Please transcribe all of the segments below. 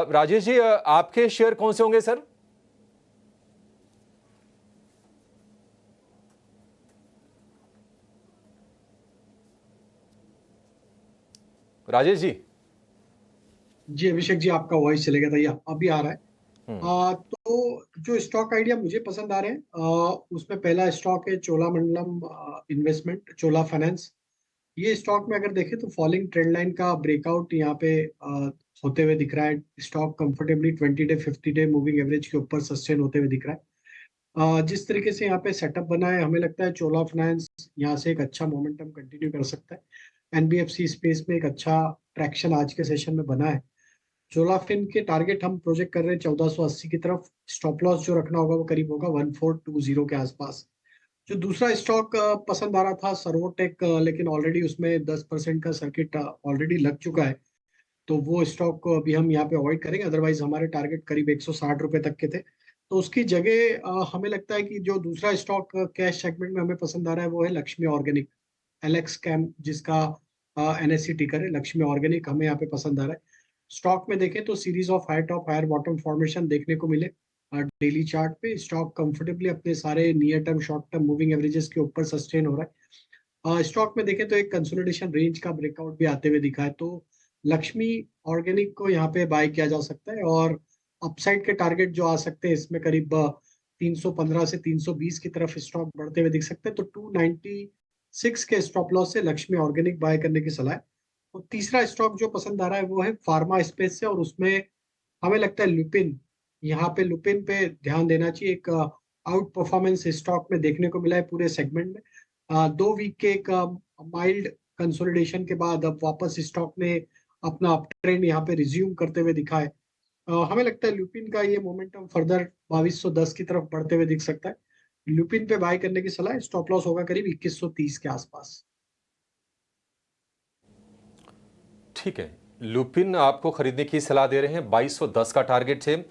राजेश जी, आपके शेयर कौन से होंगे सर? राजेश जी। जी अभिषेक जी, आपका वॉइस चले गया था, या अभी आ रहा है। हम्म। तो जो स्टॉक आइडिया मुझे पसंद आ रहे हैं, उसमें पहला स्टॉक है चोलामंडलम इन्वेस्टमेंट, चोला फाइनेंस। ये स्टॉक में अगर देखें तो फॉलिंग ट्रेंड लाइन का ब्रेकआउट यहाँ पे होते हुए दिख रहा है। Stock comfortably 20 day 50 day moving average के ऊपर सस्टेन होते हुए दिख रहा है। जिस तरीके से यहाँ पे सेटअप बना है, हमें लगता है चोला फाइनेंस यहाँ से एक अच्छा मोमेंटम कंटिन्यू कर सकता है। एनबीएफसी स्पेस में एक अच्छा ट्रैक्शन आज के सेशन में बना है। चोला फिन के टारगेट हम प्रोजेक्ट कर रहे हैं 1480 की तरफ। स्टॉप लॉस जो रखना होगा वो करीब होगा 1420 के आसपास। जो दूसरा स्टॉक पसंद आ रहा था सर्वोटेक, लेकिन ऑलरेडी उसमें 10% का सर्किट ऑलरेडी लग चुका है। तो वो स्टॉक को अभी हम यहाँ पे अवॉइड करेंगे। अदरवाइज हमारे टारगेट करीब 160 रुपए तक के थे। तो उसकी जगह हमें लगता है कि जो दूसरा स्टॉक कैश सेगमेंट में हमें पसंद आ रहा है वो है लक्ष्मी ऑर्गेनिक, एलएक्स कैम, जिसका एनएससी टिकर है। लक्ष्मी ऑर्गेनिक हमें यहाँ पे पसंद आ रहा है। स्टॉक में देखें तो series of high top higher bottom formation देखने को मिले। डेली चार्ट पे स्टॉक कंफर्टेबली अपने सारे near term short term moving averages के ऊपर सस्टेन हो रहा है। स्टॉक में देखें तो एक कंसोलिडेशन रेंज का ब्रेकआउट भी आते हुए दिखा है। तो लक्ष्मी ऑर्गेनिक को यहाँ पे बाय किया जा सकता है। और अपसाइड के टारगेट जो आ सकते हैं इसमें करीब 315 से 320 की तरफ स्टॉक बढ़ते हुए दिख सकते हैं। तो 296 के स्टॉप लॉस से लक्ष्मी ऑर्गेनिक बाय करने की सलाह है। और तीसरा स्टॉक जो पसंद आ रहा है वो है फार्मा स्पेस से, और उसमें हमें लगता है लुपिन। यहाँ पे लुपिन पे ध्यान देना चाहिए। एक आउट परफॉर्मेंस स्टॉक में देखने को मिला है पूरे सेगमेंट में। 2 वीक के एक माइल्ड कंसोलिडेशन के बाद अब वापस स्टॉक ने अपना अप ट्रेंड यहाँ पे रिज्यूम करते हुए दिखा है। हमें लगता है लुपिन का ये मोमेंटम फर्दर 2210 की तरफ बढ़ते हुए दिख सकता है। लुपिन पे बाय करने की सलाह है। स्टॉप लॉस होगा करीब 2130 के आसपास। ठीक है, लुपिन आपको खरीदने की सलाह दे रहे हैं। 2210 का टारगेट है।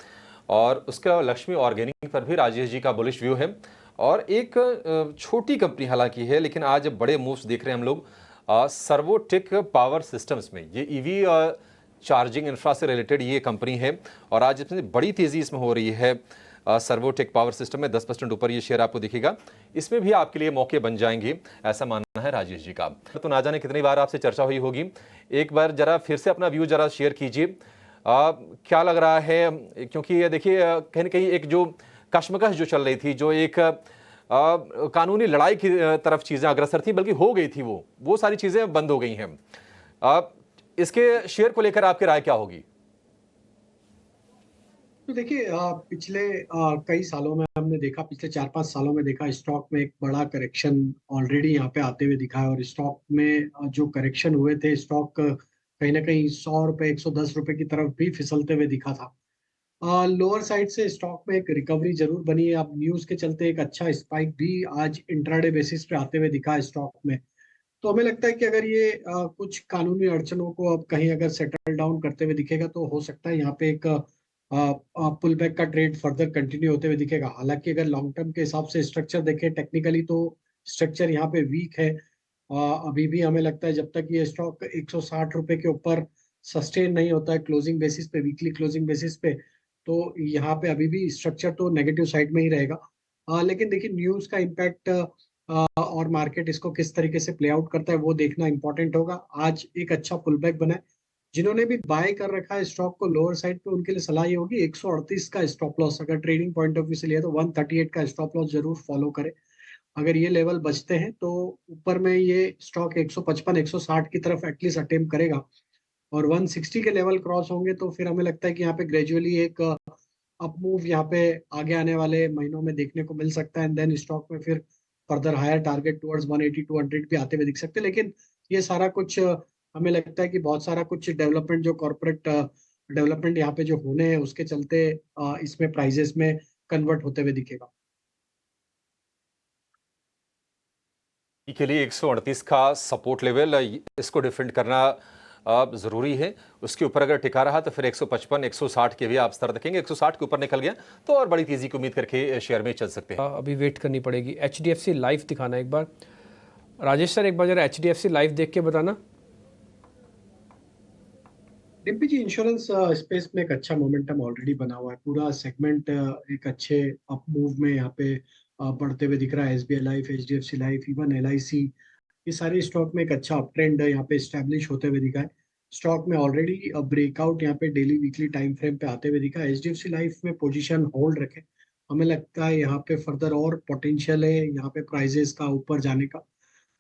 और उसका लक्ष्मी ऑर्गेनिक पर भी राजेश जी का बुलिश व्यू है। और एक छोटी कंपनी हालांकि है, लेकिन आज बड़े मूव्स देख रहे हैं हम लोग सर्वोटेक पावर सिस्टम्स में। ये ईवी चार्जिंग इंफ्रा से रिलेटेड ये कंपनी है। और आज इसमें बड़ी तेजी इसमें हो रही है। सर्वोटेक पावर सिस्टम में 10% ऊपर ये शेयर आपको दिखेगा। इसमें भी आपके लिए मौके बन जाएंगे, ऐसा मानना है राजेश जी का। तो ना जाने कितनी बार आपसे चर्चा हुई होगी, एक बार जरा फिर से अपना व्यू जरा शेयर कीजिए। क्या लग रहा है? क्योंकि ये देखिए कहीं ना कहीं एक जो कश्मकश जो चल रही थी, जो एक कानूनी लड़ाई की तरफ चीजें अग्रसर थी, बल्कि हो गई थी, वो सारी चीजें बंद हो गई हैं। इसके शेयर को लेकर आपकी राय क्या होगी? तो देखिए, पिछले कई सालों में हमने देखा, पिछले 4-5 सालों में देखा, स्टॉक में एक बड़ा करेक्शन ऑलरेडी यहाँ पे आते हुए दिखा है। और स्टॉक में जो करेक्शन हुए थे, स्टॉक कहीं ना कहीं 100 रुपए 110 रुपए की तरफ भी फिसलते हुए दिखा था। लोअर साइड से स्टॉक में एक रिकवरी जरूर बनी है। अब न्यूज के चलते एक अच्छा स्पाइक भी आज इंट्राडे बेसिस पे आते हुए दिखा है स्टॉक में। तो हमें लगता है कि अगर ये कुछ कानूनी अड़चनों को अब कहीं अगर सेटल डाउन करते हुए दिखेगा तो हो सकता है यहाँ पे एक पुल बैक का ट्रेड फर्दर कंटिन्यू होते हुए दिखेगा। हालांकि अगर लॉन्ग टर्म के हिसाब से स्ट्रक्चर देखें टेक्निकली तो स्ट्रक्चर यहाँ पे वीक है। अभी भी हमें लगता है जब तक ये स्टॉक 160 रुपए के ऊपर सस्टेन नहीं होता है क्लोजिंग बेसिस पे, वीकली क्लोजिंग बेसिस पे, तो यहाँ पे अभी भी स्ट्रक्चर तो नेगेटिव साइड में ही रहेगा। लेकिन देखिए न्यूज का इम्पैक्ट और मार्केट इसको किस तरीके से प्ले आउट करता है वो देखना इंपॉर्टेंट होगा। आज एक अच्छा पुल बैक बना है। जिन्होंने भी बाय कर रखा है स्टॉक को लोअर साइड पे, उनके लिए सलाह ये होगी 138 का स्टॉप लॉस, अगर ट्रेडिंग पॉइंट ऑफ व्यू से लिया तो 138 का स्टॉप लॉस जरूर फॉलो करें। अगर ये लेवल बचते हैं तो ऊपर में ये स्टॉक 155 160 की तरफ एटलीस्ट अटेम्प्ट करेगा। और 160 के लेवल क्रॉस होंगे तो फिर हमें लगता है कि यहाँ पे ग्रेजुअली एक अप मूव यहाँ पे आगे आने वाले महीनों में देखने को मिल सकता है। एंड देन स्टॉक में फिर फर्दर हायर टारगेट टुवर्ड्स 180 200 भी आते हुए दिख सकते हैं। लेकिन ये सारा कुछ हमें लगता है कि बहुत सारा कुछ डेवलपमेंट, जो कॉर्पोरेट डेवलपमेंट यहाँ पे जो होने हैं उसके चलते इसमें प्राइजेस में कन्वर्ट होते हुए दिखेगा। के लिए 138 का सपोर्ट लेवल, इसको डिफेंड करना जरूरी है। उसके ऊपर अगर टिका रहा तो फिर 155 160 के भी आप स्तर देखेंगे। 160 के ऊपर निकल गया तो और बड़ी तेजी की उम्मीद करके शेयर में चल सकते हैं। अभी वेट करनी पड़ेगी। HDFC लाइफ दिखाना एक बार राजेश सर, एक बार जरा HDFC लाइफ देख के बताना। एमपीजी इंश्योरेंस स्पेस में एक अच्छा मोमेंटम ऑलरेडी बना हुआ है। पूरा सेगमेंट एक अच्छे अप मूव में यहाँ पे बढ़ते हुए दिख रहा है। SBI life, HDFC life, even LIC, ये सारे स्टॉक में एक अच्छा अप ट्रेंड यहाँ पे स्टैब्लिश होते हुए दिखा है। स्टॉक में ऑलरेडी ब्रेकआउट यहाँ पे डेली वीकली टाइम फ्रेम पे आते हुए दिखा है। एचडीएफसी लाइफ में पोजीशन होल्ड रखे, हमें लगता है यहाँ पे फर्दर और पोटेंशियल है यहाँ पे प्राइजेस का ऊपर जाने का।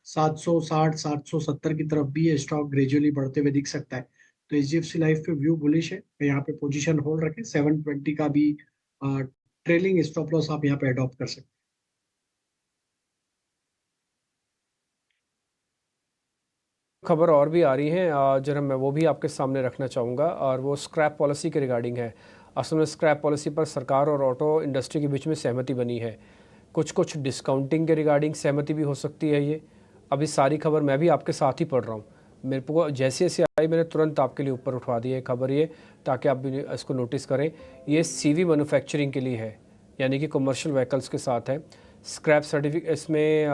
760 770 की तरफ भी ये स्टॉक ग्रेजुअली बढ़ते हुए दिख सकता है। तो एचडीएफसी लाइफ पे व्यू बुलिश है, यहाँ पे पोजीशन होल्ड रखें। 720 का भी ट्रेलिंग स्टॉप लॉस आप यहाँ पे अडॉप्ट कर सकते खबर और भी आ रही हैं, जरा मैं वो भी आपके सामने रखना चाहूँगा, और वो स्क्रैप पॉलिसी के रिगार्डिंग है। असल में स्क्रैप पॉलिसी पर सरकार और ऑटो इंडस्ट्री के बीच में सहमति बनी है। कुछ डिस्काउंटिंग के रिगार्डिंग सहमति भी हो सकती है। ये अभी सारी खबर मैं भी आपके साथ ही पढ़ रहा हूँ। मेरे को जैसे जैसे आई मैंने तुरंत आपके लिए ऊपर उठवा दी है खबर ये, ताकि आप भी इसको नोटिस करें। ये सीवी मैन्युफैक्चरिंग के लिए है, यानी कि कमर्शियल व्हीकल्स के साथ है। स्क्रैप सर्टिफिकेट इसमें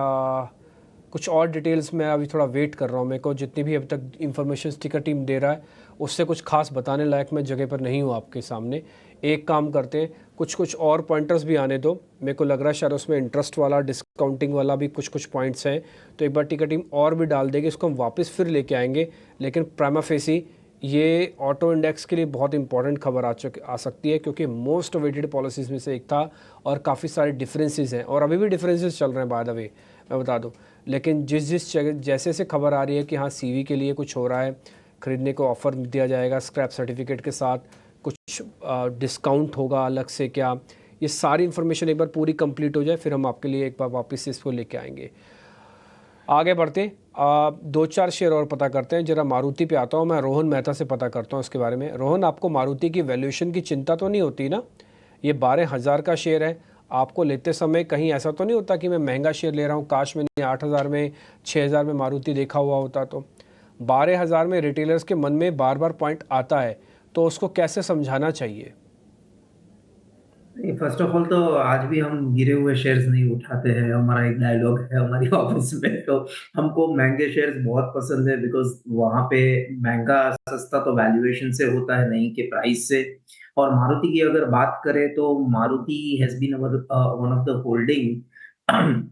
कुछ और डिटेल्स मैं अभी थोड़ा वेट कर रहा हूँ। मेरे को जितनी भी अभी तक इन्फॉर्मेशन स्टिकर टीम दे रहा है उससे कुछ खास बताने लायक मैं जगह पर नहीं हूँ आपके सामने। एक काम करते हैं, कुछ और पॉइंटर्स भी आने दो। मेरे को लग रहा है शायद उसमें इंटरेस्ट वाला, डिस्काउंटिंग वाला भी कुछ पॉइंट्स हैं, तो एक बार टिकर टीम और भी डाल देगी, इसको हम वापस फिर लेके आएंगे। लेकिन प्राइमा फेसी ये ऑटो इंडेक्स के लिए बहुत इंपॉर्टेंट खबर आ सकती है, क्योंकि मोस्ट अवेटेड पॉलिसीज़ में से एक था और काफ़ी सारे डिफरेंसेस हैं, और अभी भी डिफरेंसेस चल रहे हैं बाय द वे, मैं बता दूं। लेकिन जिस जैसे से खबर आ रही है कि हाँ सीवी के लिए कुछ हो रहा है, ख़रीदने को ऑफ़र दिया जाएगा स्क्रैप सर्टिफिकेट के साथ, कुछ डिस्काउंट होगा अलग से क्या, ये सारी इन्फॉर्मेशन एक बार पूरी कंप्लीट हो जाए फिर हम आपके लिए एक बार वापस से इसको लेके आएंगे। आगे बढ़ते हैं, 2-4 शेयर और पता करते हैं। जरा मारुति पे आता हूँ, मैं रोहन मेहता से पता करता हूँ इसके बारे में। रोहन, आपको मारुति की वैल्यूएशन की चिंता तो नहीं होती ना? ये 12,000 का शेयर है, आपको लेते समय कहीं ऐसा तो नहीं होता कि मैं महंगा शेयर ले रहा हूँ, काश मैंने 8,000 में 6,000 में मारुति देखा हुआ होता। तो 12,000 में रिटेलर्स के मन में बार बार पॉइंट आता है, तो उसको कैसे समझाना चाहिए? फर्स्ट ऑफ ऑल तो आज भी हम गिरे हुए शेयर्स नहीं उठाते हैं। हमारा एक डायलॉग है हमारी ऑफिस में, तो हमको महंगे शेयर्स बहुत पसंद है, बिकॉज वहां पे महंगा सस्ता तो वैल्यूएशन से होता है, नहीं कि प्राइस से। और मारुति की अगर बात करें तो Maruti has been one of the holding.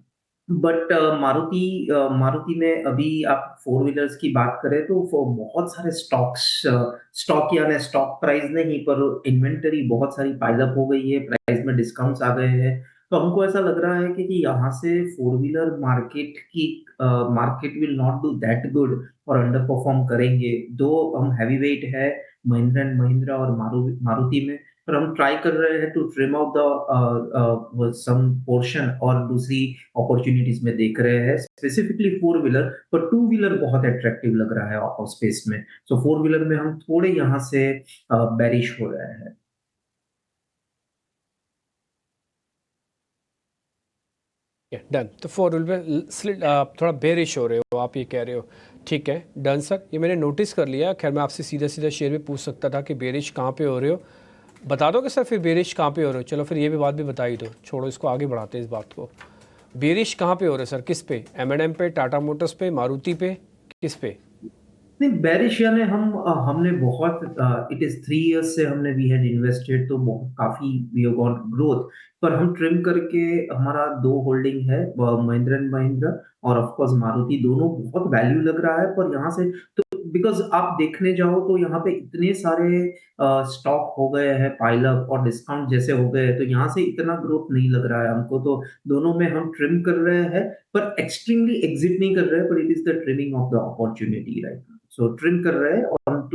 But Maruti में अभी आप फोर व्हीलर्स की बात करें तो बहुत सारे स्टॉक यानी स्टॉक प्राइस नहीं, पर इन्वेंटरी बहुत सारी पाइलअप हो गई है, प्राइस में डिस्काउंट्स आ गए हैं। तो हमको ऐसा लग रहा है कि यहाँ से four wheeler market will not do that good और अंडर परफॉर्म करेंगे। दो हम हैवी वेट है महिंद्रा एंड महिंद्रा और मारुति में, पर हम ट्राई कर रहे हैं to trim out the some portion और दूसरी अपॉर्चुनिटीज में देख रहे हैं, स्पेसिफिकली फोर व्हीलर। पर टू व्हीलर बहुत अट्रैक्टिव लग रहा है ऑटो स्पेस में, सो फोर व्हीलर में हम थोड़े यहाँ से बेरिश हो रहे हैं। डन। तो फोर व्हील पे थोड़ा बेरिश हो रहे हो आप, ये कह रहे हो, ठीक है डन सर, ये मैंने नोटिस कर लिया। खैर मैं आपसे सीधा शेयर भी पूछ सकता था कि बेरिश कहाँ पे हो रहे हो, बता दो कि सर फिर बेरिश कहाँ पे हो रहे हो। चलो फिर ये भी बात भी बता ही दो, छोड़ो इसको, आगे बढ़ाते हैं इस बात को। बेरिश कहाँ पे हो रहे हो सर, किस पे? M&M पे, टाटा मोटर्स पे, मारुति पे, किस पे? नहीं, बेरिश यानी हमने बहुत इट इज 3 years से हमने वी हैड इन्वेस्टेड, तो बहुत काफी वी हैव गॉट ग्रोथ। पर हम ट्रिम करके हमारा दो होल्डिंग है, महिंद्रा एंड महिंद्रा और ऑफ कोर्स मारुति, दोनों बहुत वैल्यू लग रहा है। पर यहाँ से तो बिकॉज आप देखने जाओ तो यहाँ पे इतने सारे स्टॉक हो गए हैं पाइलअप और डिस्काउंट जैसे हो गए हैं, तो यहाँ से इतना ग्रोथ नहीं लग रहा है हमको। तो दोनों में हम ट्रिम कर रहे हैं, पर एक्सट्रीमली एग्जिट नहीं कर रहे हैं, पर it is the trimming of the opportunity right. So trim कर रहे हैं और